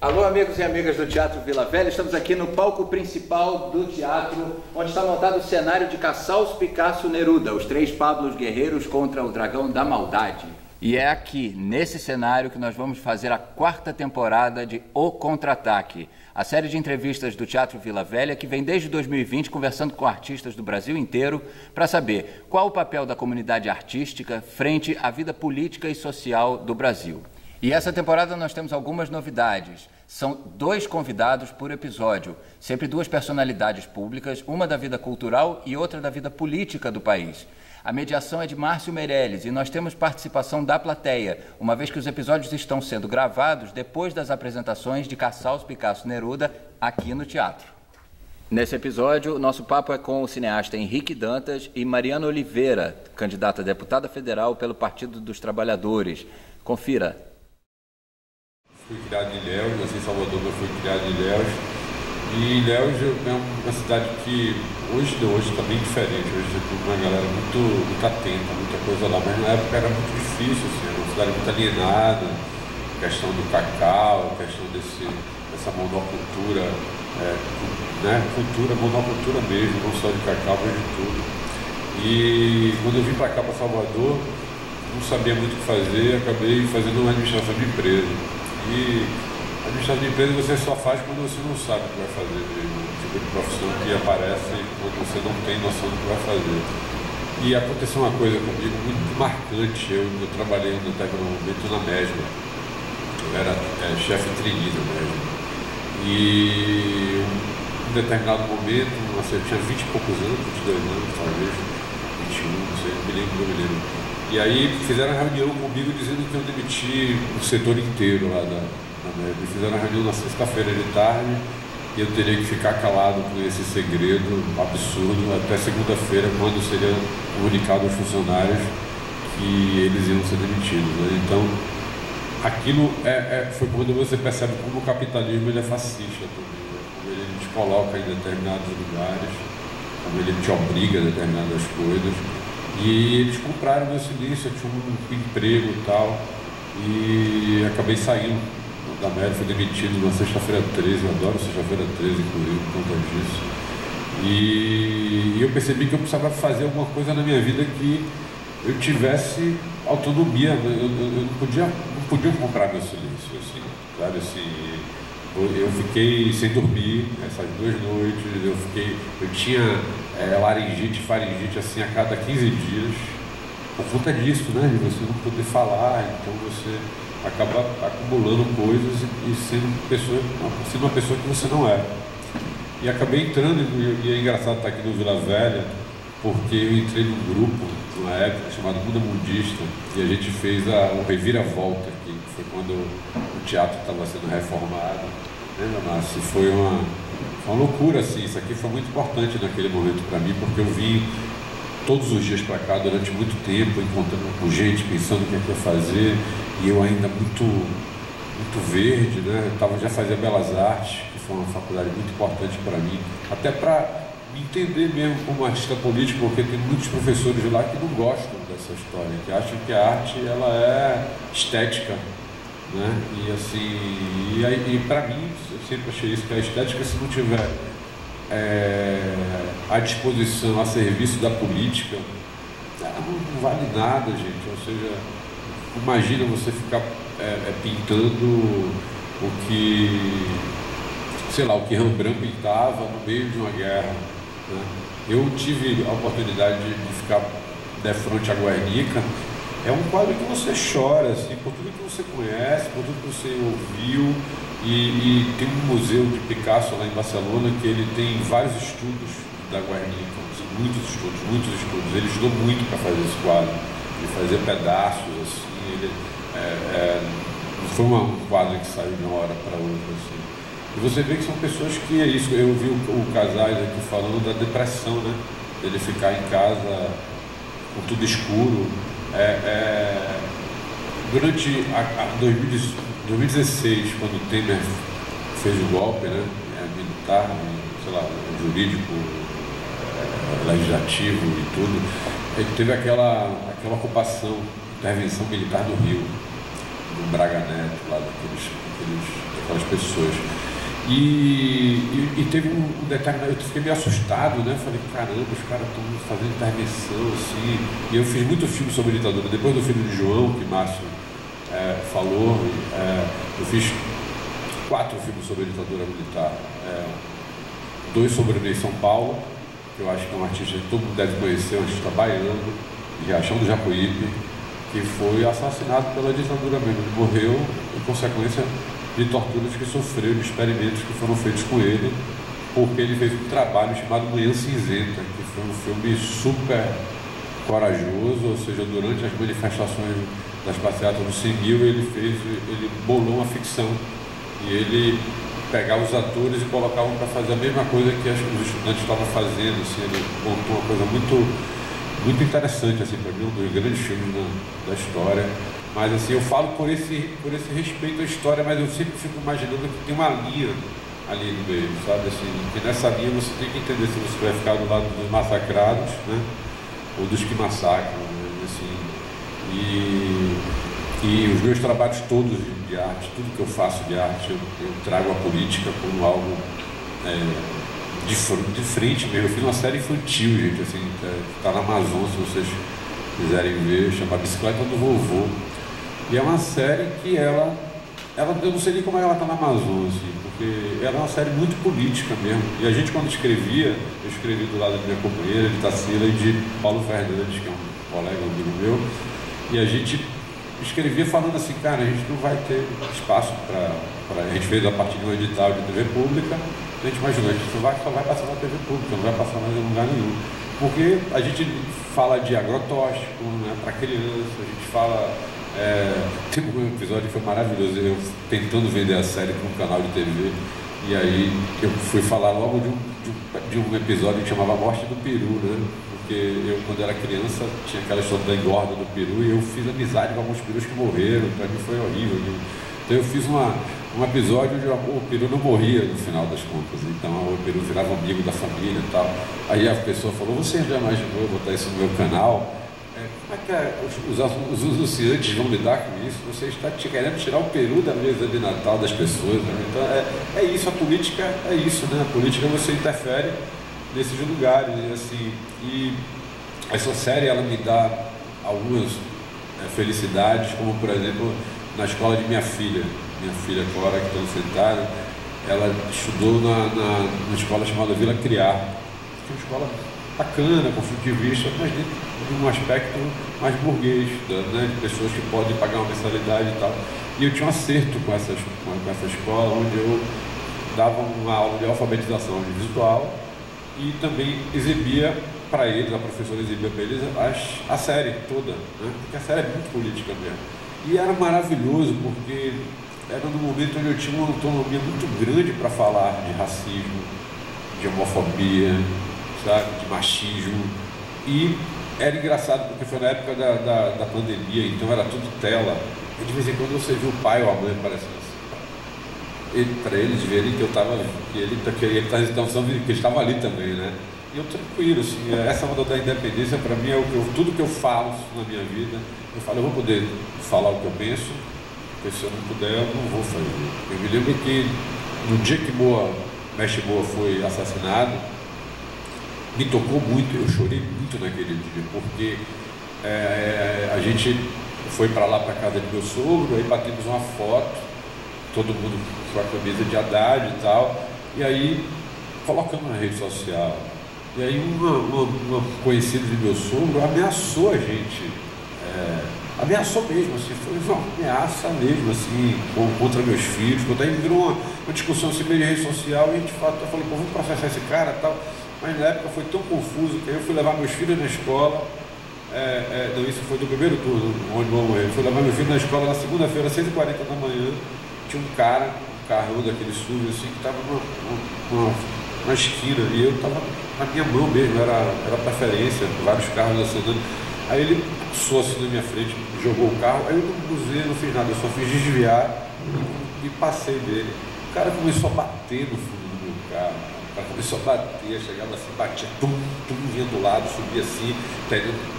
Alô, amigos e amigas do Teatro Vila Velha, estamos aqui no palco principal do teatro, onde está montado o cenário de Casals, Picasso, Neruda, os três Pablos guerreiros contra o dragão da maldade. E é aqui, nesse cenário, que nós vamos fazer a quarta temporada de O Contra-Ataque, a série de entrevistas do Teatro Vila Velha, que vem desde 2020 conversando com artistas do Brasil inteiro para saber qual o papel da comunidade artística frente à vida política e social do Brasil. E essa temporada nós temos algumas novidades. São 2 convidados por episódio, sempre 2 personalidades públicas, uma da vida cultural e outra da vida política do país. A mediação é de Márcio Meirelles e nós temos participação da plateia, uma vez que os episódios estão sendo gravados depois das apresentações de Casals, Picasso, Neruda aqui no teatro. Nesse episódio, o nosso papo é com o cineasta Henrique Dantas e Mariana Oliveira, candidata a deputada federal pelo Partido dos Trabalhadores. Confira. Fui criado em Ilhéus, nasci em Salvador, mas fui criado em Ilhéus. E Ilhéus é uma cidade que hoje está bem diferente. Hoje tem uma galera muito atenta, muita coisa lá, mas na época era muito difícil, assim, era uma cidade muito alienada, questão do cacau, questão dessa monocultura, monocultura mesmo, não só de cacau, mas de tudo. E quando eu vim para cá, para Salvador, não sabia muito o que fazer, acabei fazendo uma administração de empresa. E a administração de empresa você só faz quando você não sabe o que vai fazer, o tipo de profissão que aparece quando você não tem noção do que vai fazer. E aconteceu uma coisa comigo muito marcante. Eu trabalhei no momento na Mesma, eu era chefe trainee da Mesma. E em um determinado momento, eu tinha 20 e poucos anos, 22 anos talvez, 21, não sei, não me lembro. E aí fizeram uma reunião comigo dizendo que eu demiti o setor inteiro lá da Mesma. Fizeram uma reunião na sexta-feira de tarde e eu teria que ficar calado com esse segredo absurdo até segunda-feira, quando seria comunicado aos funcionários que eles iam ser demitidos, né? Então, aquilo foi quando você percebe como o capitalismo ele é fascista também, né? Como ele te coloca em determinados lugares, como ele te obriga a determinadas coisas. E eles compraram meu silício, eu tinha um emprego e tal, e acabei saindo da Mesma, fui demitido na sexta-feira 13, eu adoro sexta-feira 13, inclusive, por conta disso. E eu percebi que eu precisava fazer alguma coisa na minha vida que eu tivesse autonomia, eu não podia comprar meu silício, assim, sabe, assim. Eu fiquei sem dormir essas 2 noites, eu tinha laringite, faringite assim a cada 15 dias, por conta disso, né, de você não poder falar, então você acaba acumulando coisas e sendo uma pessoa que você não é. E acabei entrando, e é engraçado estar aqui no Vila Velha, porque eu entrei num grupo, numa época, chamado Muda Mundista, e a gente fez o Reviravolta aqui, que foi quando o teatro estava sendo reformado. Lembra, Márcio? Foi uma loucura, assim. Isso aqui foi muito importante naquele momento para mim, porque eu vim todos os dias para cá durante muito tempo, encontrando com gente, pensando o que ia fazer, e eu ainda muito verde, né? Eu já fazia Belas Artes, que foi uma faculdade muito importante para mim, até para me entender mesmo como artista político, porque tem muitos professores de lá que não gostam dessa história, que acham que a arte ela é estética, né? E assim, e para mim, eu sempre achei isso, que a estética, se não tiver à disposição, a serviço da política, ela não vale nada, gente. Ou seja, imagina você ficar pintando o que, sei lá, o que Rembrandt pintava no meio de uma guerra, né? Eu tive a oportunidade de ficar de frente à Guernica. É um quadro que você chora, assim, por tudo que você conhece, por tudo que você ouviu, e tem um museu de Picasso lá em Barcelona que ele tem vários estudos da Guernica, assim, muitos estudos. Ele estudou muito para fazer esse quadro, ele fazia pedaços, assim, não foi um quadro que saiu de uma hora para outra, assim. E você vê que são pessoas que é isso. Eu vi o Casais aqui falando da depressão, né? Ele ficar em casa com tudo escuro. Durante 2016, quando o Temer fez o golpe, né, militar, sei lá, jurídico, legislativo e tudo, ele teve aquela ocupação, intervenção militar do Rio, do Braga Neto, lá daquelas pessoas. E teve um detalhe, eu fiquei meio assustado, né? Falei, caramba, os caras estão fazendo intervenção, assim. E eu fiz muito filme sobre ditadura. Depois do filme de João, que Márcio falou, eu fiz 4 filmes sobre ditadura militar. 2 sobre o Ney São Paulo, que eu acho que é um artista que todo mundo deve conhecer, um artista baiano, de Riachão do Jacuípe, que foi assassinado pela ditadura mesmo. Ele morreu em consequência de torturas que sofreu, de experimentos que foram feitos com ele, porque ele fez um trabalho chamado Manhã Cinzenta, que foi um filme super corajoso, ou seja, durante as manifestações das passeatas do 100.000, ele bolou uma ficção, e ele pegava os atores e colocavam para fazer a mesma coisa que os estudantes estavam fazendo, assim, ele montou uma coisa muito interessante, assim, para mim, um dos grandes filmes da história. Mas assim, eu falo por esse respeito à história, mas eu sempre fico imaginando que tem uma linha ali no meio, sabe? Assim, que nessa linha você tem que entender se você vai ficar do lado dos massacrados, né? Ou dos que massacram, né? Assim, e os meus trabalhos todos de arte, tudo que eu faço de arte, eu trago a política como algo de frente mesmo. Eu fiz uma série infantil, gente, assim, tá na Amazon, se vocês quiserem ver, chama Bicicleta do Vovô. E é uma série que ela eu não sei nem como ela está na Amazon, assim, porque ela é uma série muito política mesmo. E a gente, quando escrevia, eu escrevi do lado da minha companheira, de Tarsila, e de Paulo Fernandes, que é um colega, um amigo meu, e a gente escrevia falando assim, cara, a gente não vai ter espaço para... A gente fez a partir de um edital de TV pública, a gente imaginou, a gente só vai passar na TV pública, não vai passar mais em lugar nenhum. Porque a gente fala de agrotóxico, né, para criança, a gente fala... tem um episódio que foi maravilhoso, eu tentando vender a série para um canal de TV, e aí eu fui falar logo de um episódio que chamava Morte do Peru, né? Porque eu, quando era criança, tinha aquela história da engorda do peru, e eu fiz amizade com alguns perus que morreram, para mim foi horrível. Então eu fiz um episódio onde o peru não morria no final das contas, então o peru virava amigo da família e tal. Aí a pessoa falou, você já imaginou botar isso no meu canal? Como é que os anunciantes vão lidar com isso? Você está querendo tirar o peru da mesa de Natal das pessoas, né? Então é isso, a política é isso, né? A política você interfere nesses lugares, assim, e essa série ela me dá algumas felicidades, como por exemplo na escola de minha filha Cora, que está sentada, ela estudou na escola chamada Vila Criar, que é uma escola bacana, com ponto de vista, mas dentro de um aspecto mais burguês, né, de pessoas que podem pagar uma mensalidade e tal. E eu tinha um acerto com essa escola, onde eu dava uma aula de alfabetização audiovisual e também exibia para eles, a professora exibia para eles a série toda, né, porque a série é muito política mesmo. E era maravilhoso, porque era no momento onde eu tinha uma autonomia muito grande para falar de racismo, de homofobia, sabe, de machismo. E era engraçado porque foi na época da pandemia, então era tudo tela. E de vez em quando você viu o pai ou a mãe aparecendo assim, para eles verem que eu estava, que ele estava ali também, né? E eu tranquilo, assim, essa onda da independência para mim é tudo que eu falo na minha vida. Eu falo, eu vou poder falar o que eu penso, porque se eu não puder, eu não vou fazer. Eu me lembro que no dia que Mestre Moa foi assassinado, me tocou muito, eu chorei muito naquele dia, porque a gente foi para lá, para casa do meu sogro, aí batemos uma foto, todo mundo com a camisa de Haddad e tal, e aí colocamos na rede social. E aí uma conhecida de meu sogro ameaçou a gente, ameaçou mesmo, assim, foi uma ameaça mesmo, assim, contra meus filhos, aí virou uma discussão assim, meio de rede social, e a gente falou, pô, vamos processar esse cara e tal. Mas na época foi tão confuso que eu fui levar meus filhos na escola, não, isso foi do primeiro turno, onde eu morri. Eu fui levar meus filhos na escola na segunda-feira, às 6h40 da manhã, tinha um cara, um carro daquele SUV, assim, que estava numa esquina, e eu estava na minha mão mesmo, era preferência, vários carros acenando. Aí ele passou assim na minha frente, jogou o carro, aí eu não buzei, não fiz nada, eu só fiz desviar e passei dele. O cara começou a bater no fundo do meu carro. Começou a bater, chegava assim, batia, vinha do lado, subia assim,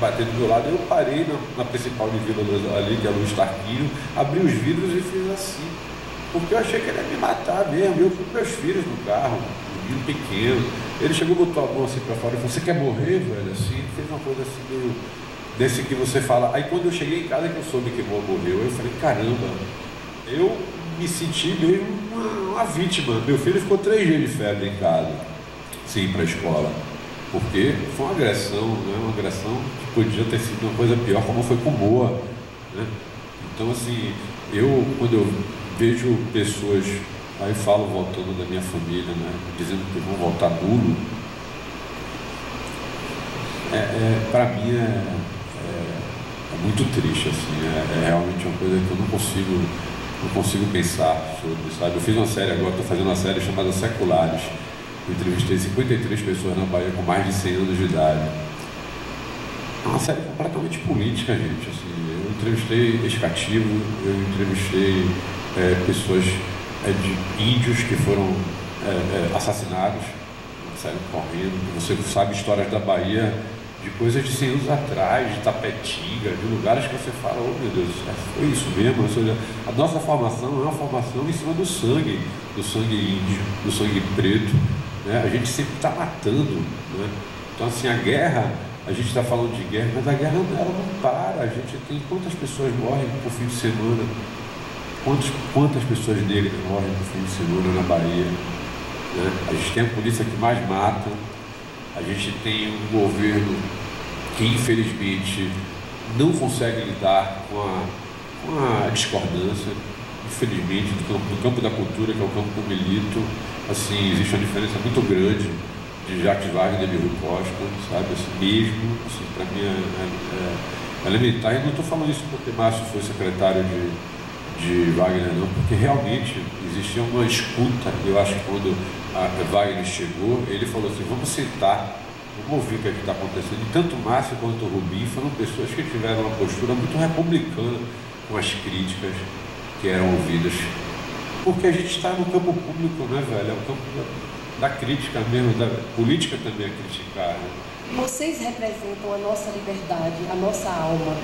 bater do meu lado. Eu parei na principal de Vila ali, que era o Luiz Tarquínio, abri os vidros e fiz assim. porque eu achei que ele ia me matar mesmo. Eu fui com meus filhos no carro, um menino pequeno. Ele chegou e botou a mão assim para fora e falou: você quer morrer, velho? Assim, fez uma coisa assim meio desse que você fala. Aí quando eu cheguei em casa que eu soube que o morreu, eu falei: caramba, eu me senti mesmo uma vítima. Meu filho ficou 3 dias de febre em casa, sem ir para a escola, porque foi uma agressão, né? Uma agressão que podia ter sido uma coisa pior, como foi com Moa, né? Então, assim, quando eu vejo pessoas, aí falo voltando da minha família, né, dizendo que vão voltar nulo, para mim é muito triste, assim, é realmente uma coisa que eu não consigo pensar sobre, sabe? Eu fiz uma série agora, estou fazendo uma série chamada Seculares. Eu entrevistei 53 pessoas na Bahia com mais de 100 anos de idade. É uma série completamente política, gente. Assim, eu entrevistei ex-cativo, eu entrevistei pessoas de índios que foram assassinados, saíram correndo. Você sabe histórias da Bahia de coisas de 100 anos atrás, de Tapetinga, de lugares que você fala: oh meu Deus, foi isso mesmo. Ou seja, a nossa formação é uma formação em cima do sangue índio, do sangue preto, né? A gente sempre está matando, né? Então, assim, a guerra, a gente está falando de guerra, mas a guerra ela não para. A gente tem quantas pessoas morrem por fim de semana, quantas pessoas negras morrem por fim de semana na Bahia, né? A gente tem a polícia que mais mata. A gente tem um governo que, infelizmente, não consegue lidar com a discordância, infelizmente, do campo da cultura, que é o campo do milito. Assim, existe uma diferença muito grande de Jacques Wagner e Rui Costa, sabe? Assim, mesmo, assim, para mim é elementar. E não estou falando isso porque Márcio foi secretário de Wagner, não, porque realmente existia uma escuta. Eu acho que quando a Wagner chegou, ele falou assim: vamos sentar, vamos ouvir o que é está acontecendo. E tanto Márcio quanto o Rubim foram pessoas que tiveram uma postura muito republicana com as críticas que eram ouvidas, porque a gente está no campo público, né, velho? É o campo da crítica mesmo, da política também a criticar, né? Vocês representam a nossa liberdade, a nossa alma.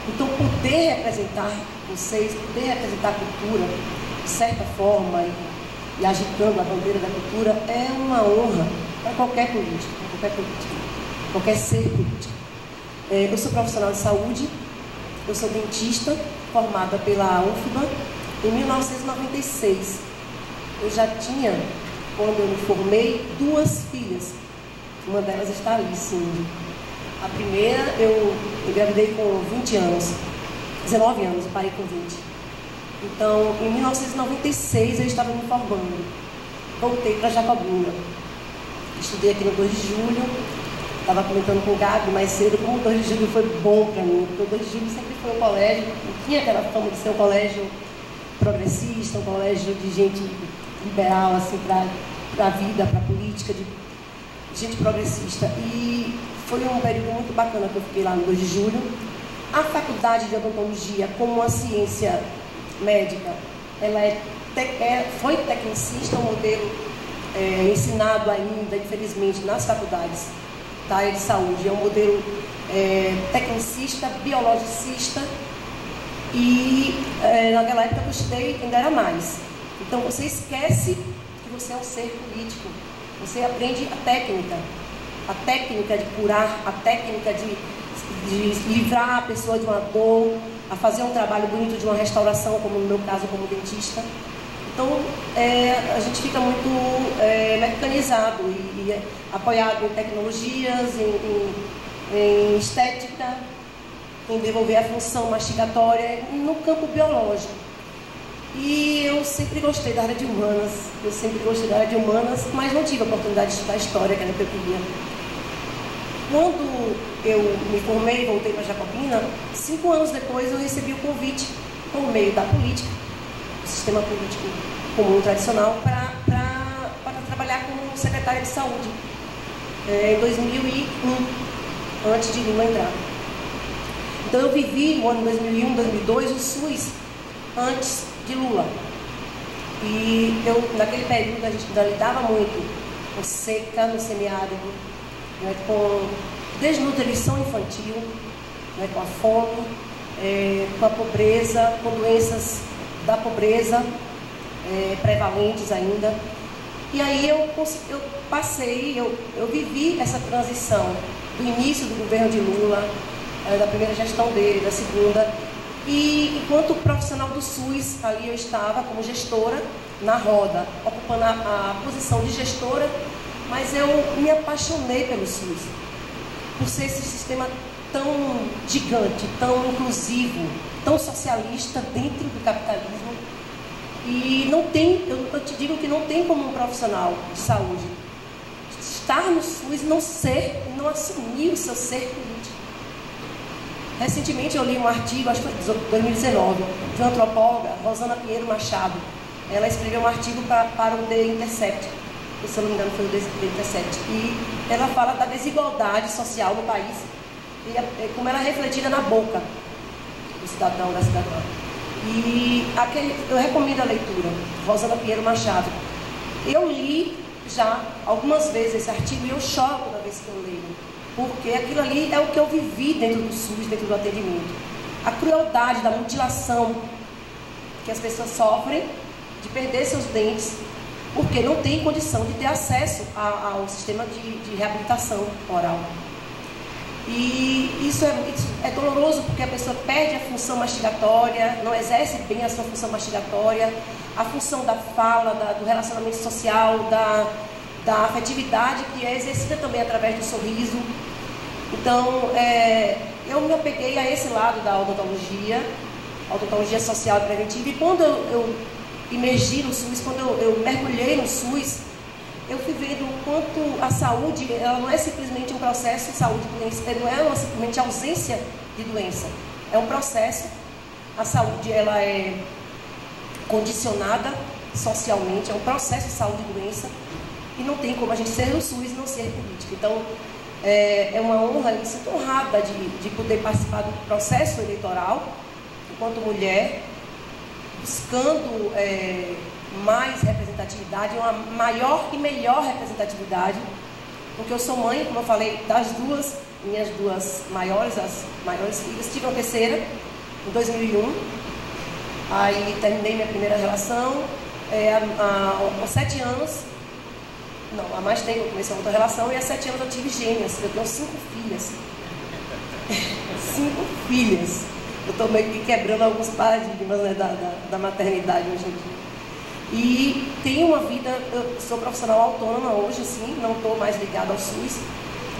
Então, poder representar vocês, poder representar a cultura, de certa forma, e agitando a bandeira da cultura, é uma honra para qualquer político, qualquer ser político. Eu sou profissional de saúde, eu sou dentista, formada pela UFBA em 1996. Eu já tinha, quando eu me formei, 2 filhas. Uma delas está ali, sim. A primeira eu engravidei com 20 anos, 19 anos, eu parei com 20. Então, em 1996 eu estava me formando. Voltei para Jacobina. Estudei aqui no 2 de julho. Estava comentando com o Gabi mais cedo como o 2 de julho foi bom para mim, porque o 2 de julho sempre foi um colégio, tinha aquela fama de ser um colégio progressista, um colégio de gente liberal, assim, para a vida, para a política, de gente progressista. E foi um período muito bacana que eu fiquei lá no 2 de julho. A faculdade de odontologia, como uma ciência médica, ela foi tecnicista, um modelo ensinado ainda, infelizmente, nas faculdades da área de saúde. É um modelo tecnicista, biologicista, e naquela época que eu estudei ainda era mais. Então você esquece que você é um ser político. Você aprende a técnica de curar, a técnica de livrar a pessoa de uma dor, a fazer um trabalho bonito de uma restauração, como no meu caso, como dentista. Então, a gente fica muito mecanizado e apoiado em tecnologias, em estética, em desenvolver a função mastigatória no campo biológico. E eu sempre gostei da área de humanas, mas não tive a oportunidade de estudar história, que era o que eu queria. Quando eu me formei e voltei para Jacobina, 5 anos depois eu recebi o convite, por meio da política, do sistema político comum tradicional, para trabalhar como secretária de saúde, em 2001, antes de Lula entrar. Então eu vivi no ano 2001, 2002, o SUS, antes de Lula. E naquele período a gente ainda lidava muito com seca no semiárido, né, com desnutrição infantil, né, com a fome, com a pobreza, com doenças da pobreza. prevalentes ainda. E aí eu vivi essa transição do início do governo de Lula, da primeira gestão dele, da segunda. E enquanto profissional do SUS, ali eu estava como gestora na roda, ocupando a posição de gestora, mas eu me apaixonei pelo SUS, por ser esse sistema tão gigante, tão inclusivo, tão socialista dentro do capitalismo. E não tem, eu te digo que não tem como um profissional de saúde estar no SUS e não assumir o seu ser político. Recentemente eu li um artigo, acho que foi 2019, de uma antropóloga, Rosana Pinheiro Machado. Ela escreveu um artigo para o The Intercept, se eu não me engano foi o The Intercept, e ela fala da desigualdade social no país e como ela é refletida na boca do cidadão, da cidadã. E eu recomendo a leitura, Rosana Pinheiro Machado. Eu li já algumas vezes esse artigo e eu choro toda vez que eu leio, porque aquilo ali é o que eu vivi dentro do SUS, dentro do atendimento. A crueldade da mutilação que as pessoas sofrem de perder seus dentes, porque não tem condição de ter acesso ao sistema de reabilitação oral. E isso é doloroso, porque a pessoa perde a função mastigatória, não exerce bem a sua função mastigatória, a função da fala, do relacionamento social, da afetividade, que é exercida também através do sorriso. Então, eu me apeguei a esse lado da odontologia social e preventiva, e quando eu imergi no SUS, quando eu mergulhei no SUS, eu fui vendo o quanto a saúde, ela não é simplesmente um processo de saúde e doença, não é simplesmente ausência de doença, é um processo. A saúde, ela é condicionada socialmente, é um processo de saúde e doença, e não tem como a gente ser no SUS e não ser político. Então, é uma honra, eu me sinto honrada de poder participar do processo eleitoral, enquanto mulher, buscando mais representatividade, uma maior e melhor representatividade, porque eu sou mãe, como eu falei, das minhas duas maiores, as maiores filhas. Tive uma terceira em 2001, aí terminei minha primeira relação, há 7 anos, não, há mais tempo eu comecei outra relação, e há 7 anos eu tive gêmeas, eu tenho 5 filhas. 5 filhas. Eu estou meio que quebrando alguns paradigmas, né, da maternidade hoje em dia. E tenho uma vida, eu sou profissional autônoma hoje, assim, não estou mais ligada ao SUS,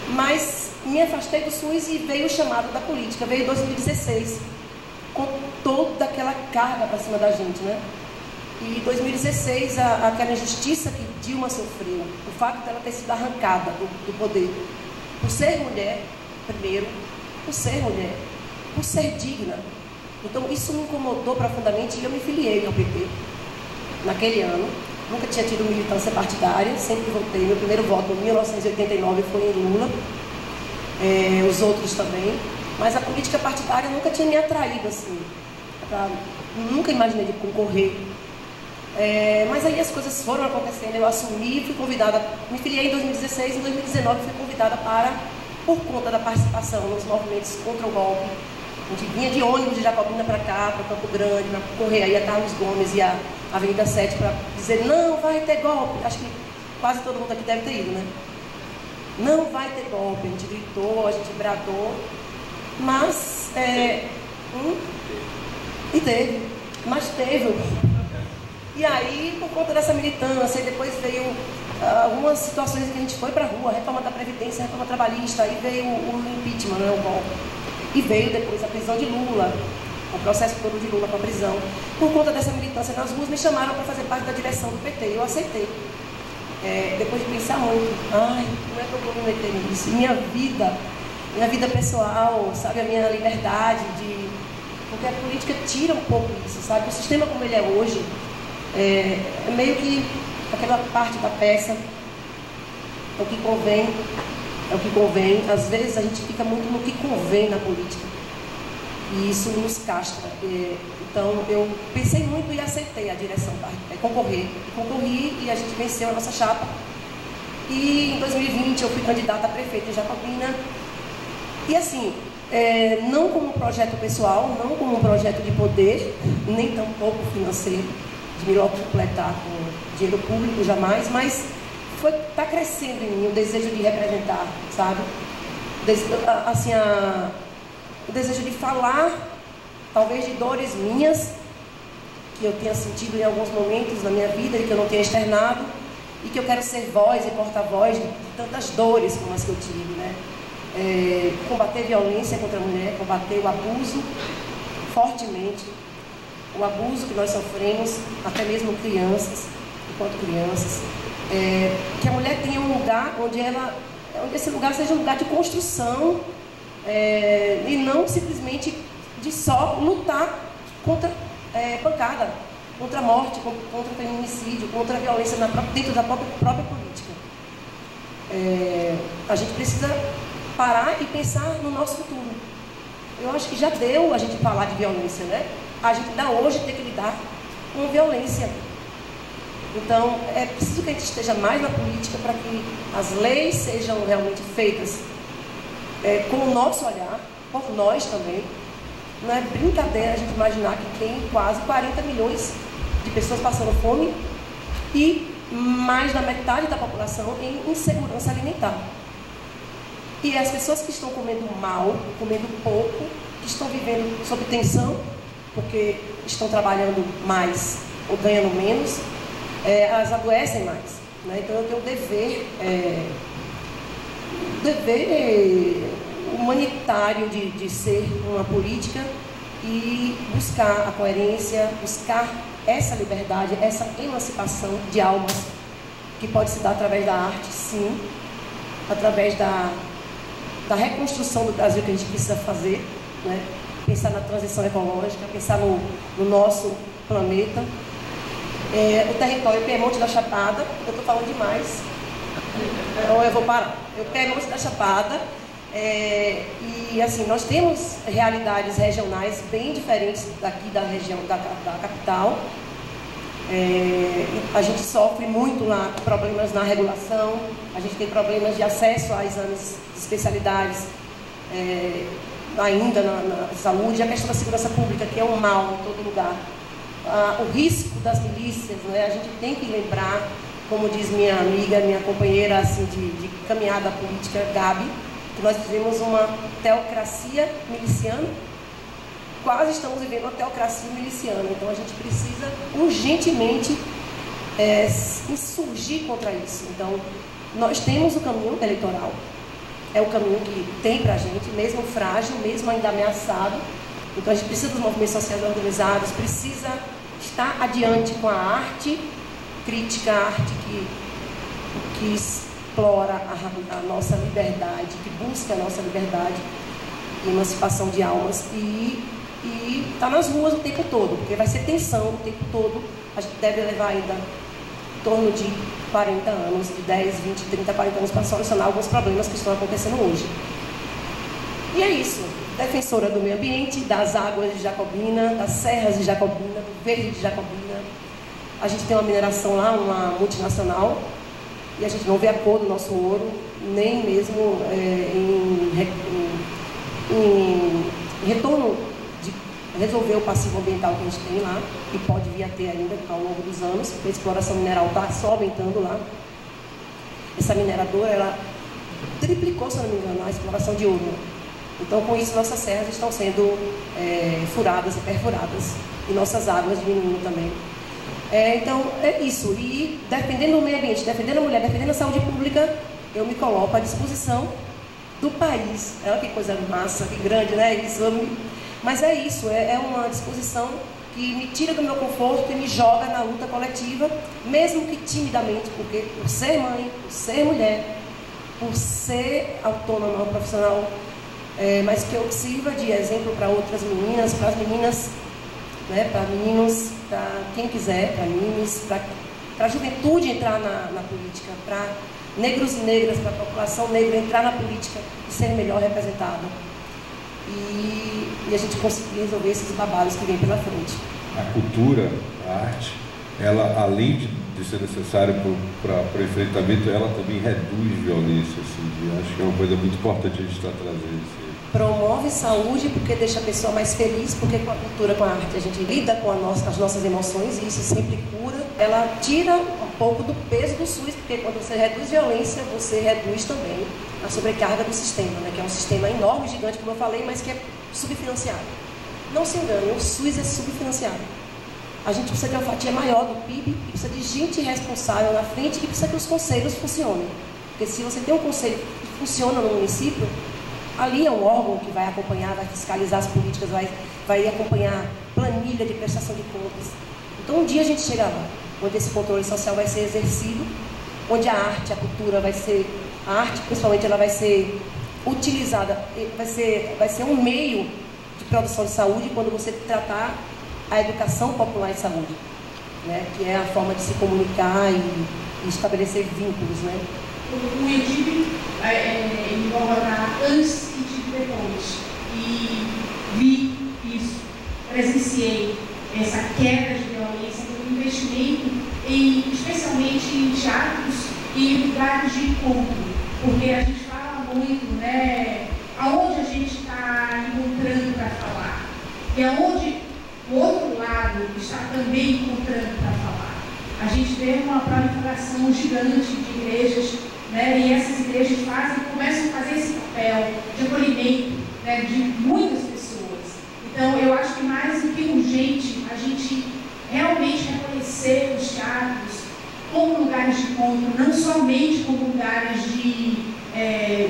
mas me afastei do SUS e veio o chamado da política, veio em 2016, com toda aquela carga para cima da gente, né? E em 2016, aquela injustiça que Dilma sofreu, o fato dela ter sido arrancada do poder, por ser mulher, primeiro, por ser mulher, por ser digna. Então isso me incomodou profundamente e eu me filiei ao PT naquele ano. Nunca tinha tido militância partidária, sempre votei. Meu primeiro voto em 1989 foi em Lula, os outros também, mas a política partidária nunca tinha me atraído assim, nunca imaginei de concorrer. Mas aí as coisas foram acontecendo, eu assumi, fui convidada, me filiei em 2016, em 2019 fui convidada por conta da participação nos movimentos contra o golpe. A gente vinha de ônibus de Jacobina para cá, para Campo Grande, para correr aí a Carlos Gomes e a Avenida 7 para dizer, não vai ter golpe. Acho que quase todo mundo aqui deve ter ido, né? Não vai ter golpe. A gente gritou, a gente bradou, mas e teve, mas teve o golpe. E aí, por conta dessa militância, e depois veio algumas situações em que a gente foi para a rua, reforma da Previdência, reforma trabalhista, aí veio o impeachment, né, o golpe. E veio depois a prisão de Lula, o processo todo de Lula com a prisão. Por conta dessa militância nas ruas, me chamaram para fazer parte da direção do PT, e eu aceitei. Depois de pensar muito, não é que eu vou me meter nisso, minha vida pessoal, sabe, a minha liberdade, porque a política tira um pouco isso, sabe, o sistema como ele é hoje, é meio que aquela parte da peça, é o que convém, às vezes a gente fica muito no que convém na política, e isso nos castra. Então eu pensei muito e aceitei a direção, concorri e a gente venceu a nossa chapa, e em 2020 eu fui candidata a prefeita em Jacobina, e assim, não como um projeto pessoal, não como um projeto de poder, nem tampouco financeiro, de me completar com dinheiro público, jamais, mas está crescendo em mim o desejo de representar, sabe? Assim, o desejo de falar, talvez de dores minhas, que eu tenha sentido em alguns momentos na minha vida e que eu não tenha externado, e que eu quero ser voz e porta-voz de tantas dores como as que eu tive, né? Combater violência contra a mulher, combater o abuso fortemente, o abuso que nós sofremos, até mesmo crianças, enquanto crianças, que a mulher tenha um lugar onde esse lugar seja um lugar de construção, e não simplesmente de só lutar contra pancada, contra a morte, contra o feminicídio, contra a violência dentro da própria política. A gente precisa parar e pensar no nosso futuro. Eu acho que já deu a gente falar de violência, né? A gente ainda hoje tem que lidar com violência. Então, é preciso que a gente esteja mais na política para que as leis sejam realmente feitas com o nosso olhar, por nós também. Não é brincadeira a gente imaginar que tem quase 40 milhões de pessoas passando fome e mais da metade da população em insegurança alimentar. E as pessoas que estão comendo mal, comendo pouco, que estão vivendo sob tensão, porque estão trabalhando mais ou ganhando menos, elas adoecem mais, né? Então eu tenho o dever humanitário de ser uma política e buscar a coerência, buscar essa liberdade, essa emancipação de almas, que pode se dar através da arte, sim, através da reconstrução do Brasil que a gente precisa fazer, né? Pensar na transição ecológica, pensar no nosso planeta. O território Piemonte da Chapada, eu estou falando demais, então eu vou parar. O Piemonte da Chapada, e assim, nós temos realidades regionais bem diferentes daqui da região da capital. A gente sofre muito lá problemas na regulação, a gente tem problemas de acesso a exames de especialidades, ainda na saúde, a questão da segurança pública, que é um mal em todo lugar. O risco das milícias, né? A gente tem que lembrar, como diz minha amiga, minha companheira assim, de caminhada política, Gabi, que nós vivemos uma teocracia miliciana, quase estamos vivendo uma teocracia miliciana, então a gente precisa urgentemente insurgir contra isso. Então, nós temos o caminho eleitoral, é o caminho que tem para a gente, mesmo frágil, mesmo ainda ameaçado. Então a gente precisa dos movimentos sociais organizados, precisa estar adiante com a arte crítica, a arte que explora a nossa liberdade, que busca a nossa liberdade e emancipação de almas, e está nas ruas o tempo todo, porque vai ser tensão o tempo todo. A gente deve levar ainda em torno de 40 anos, de 10, 20, 30, 40 anos para solucionar alguns problemas que estão acontecendo hoje. E é isso. Defensora do meio ambiente, das águas de Jacobina, das serras de Jacobina, do verde de Jacobina. A gente tem uma mineração lá, uma multinacional, e a gente não vê a cor do nosso ouro, nem mesmo em retorno de resolver o passivo ambiental que a gente tem lá, e pode vir a ter ainda ao longo dos anos, porque a exploração mineral está só aumentando lá. Essa mineradora, ela triplicou, se não me engano, a exploração de ouro. Então, com isso, nossas serras estão sendo furadas e perfuradas, e nossas águas diminuindo também. Então, é isso. E defendendo o meio ambiente, defendendo a mulher, defendendo a saúde pública, eu me coloco à disposição do país. Olha que coisa massa, que grande, né? Mas é isso, é uma disposição que me tira do meu conforto e me joga na luta coletiva, mesmo que timidamente, porque por ser mãe, por ser mulher, por ser autônoma, profissional, mas que eu sirva de exemplo para outras meninas, para as meninas, né, para meninos, para quem quiser, para meninos, para a juventude entrar na política, para negros e negras, para a população negra entrar na política e ser melhor representada. E a gente conseguir resolver esses babados que vem pela frente. A cultura, a arte, ela, além de ser necessária para o enfrentamento, ela também reduz violência. Assim, acho que é uma coisa muito importante a gente estar trazendo isso. promove saúde porque deixa a pessoa mais feliz, porque com a cultura, com a arte, a gente lida com as nossas emoções e isso sempre cura. Ela tira um pouco do peso do SUS, porque quando você reduz violência, você reduz também a sobrecarga do sistema, né? Que é um sistema enorme, gigante, como eu falei, mas que é subfinanciado. Não se engane, o SUS é subfinanciado. A gente precisa ter uma fatia maior do PIB, e precisa de gente responsável na frente e precisa que os conselhos funcionem. Porque se você tem um conselho que funciona no município, ali é um órgão que vai acompanhar, vai fiscalizar as políticas, vai acompanhar planilha de prestação de contas. Então um dia a gente chega lá, onde esse controle social vai ser exercido, onde a arte, a cultura a arte principalmente, ela vai ser utilizada, vai ser um meio de produção de saúde quando você tratar a educação popular em saúde, né? Que é a forma de se comunicar e estabelecer vínculos, né? O Edip mora antes e depois, e vi isso, presenciei essa queda de violência, o investimento especialmente em teatros e lugares de encontro, porque a gente fala muito, né, aonde a gente está encontrando para falar, e aonde o outro lado está também encontrando para falar. A gente vê uma proliferação gigante de igrejas, né, e essas igrejas começam a fazer esse papel de acolhimento, né, de muitas pessoas. Então, eu acho que mais do que urgente a gente realmente reconhecer os teatros como lugares de encontro, não somente como lugares de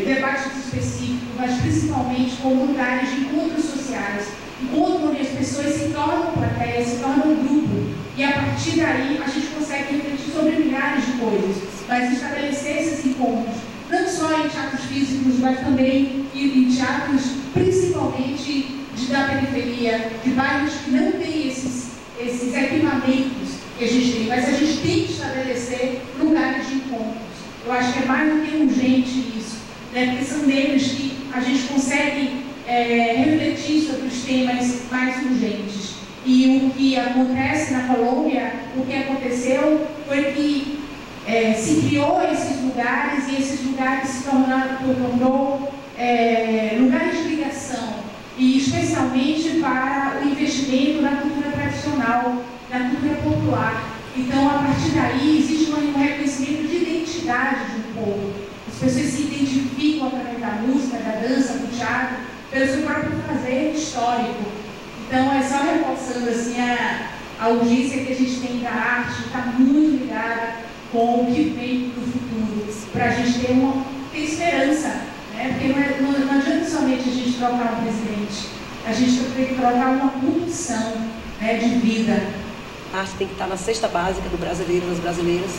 debates específicos, mas principalmente como lugares de encontros sociais, encontro onde as pessoas se tornam plateia, se tornam um grupo, e a partir daí a gente consegue refletir sobre milhares de coisas, mas estabelecer esses encontros, não só em teatros físicos, mas também em teatros principalmente da periferia, de bairros que não têm esses equipamentos que a gente tem, mas a gente tem que estabelecer lugares de encontros. Eu acho que é mais do que urgente isso, né? Porque são neles que a gente consegue refletir sobre os temas mais urgentes. E o que acontece na Colômbia, o que aconteceu foi que se criou esses lugares e esses lugares se tornou lugares de ligação, e especialmente para o investimento na cultura tradicional, na cultura popular. Então, a partir daí, existe um reconhecimento de identidade de um povo. As pessoas se identificam através da música, da dança, do teatro, pelo seu próprio fazer histórico. Então, é só reforçando assim, a urgência que a gente tem da arte, está muito ligada com o que vem para o futuro, para a gente ter esperança, né? Porque não adianta somente a gente trocar um presidente, a gente tem que trocar uma condição, né, de vida. A arte tem que estar na cesta básica do brasileiro, das brasileiras,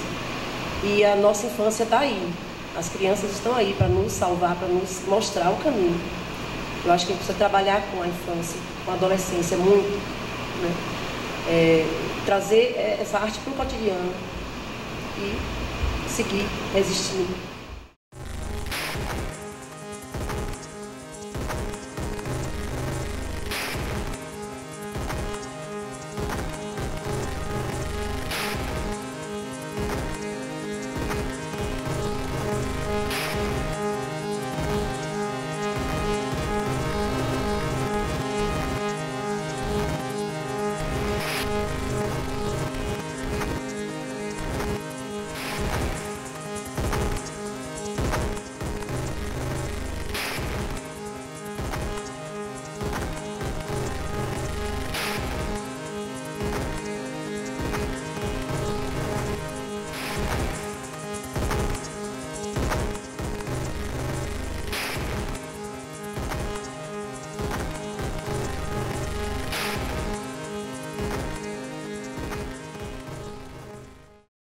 e a nossa infância está aí. As crianças estão aí para nos salvar, para nos mostrar o caminho. Eu acho que a gente precisa trabalhar com a infância, com a adolescência muito, né? Trazer essa arte para o cotidiano e seguir resistindo.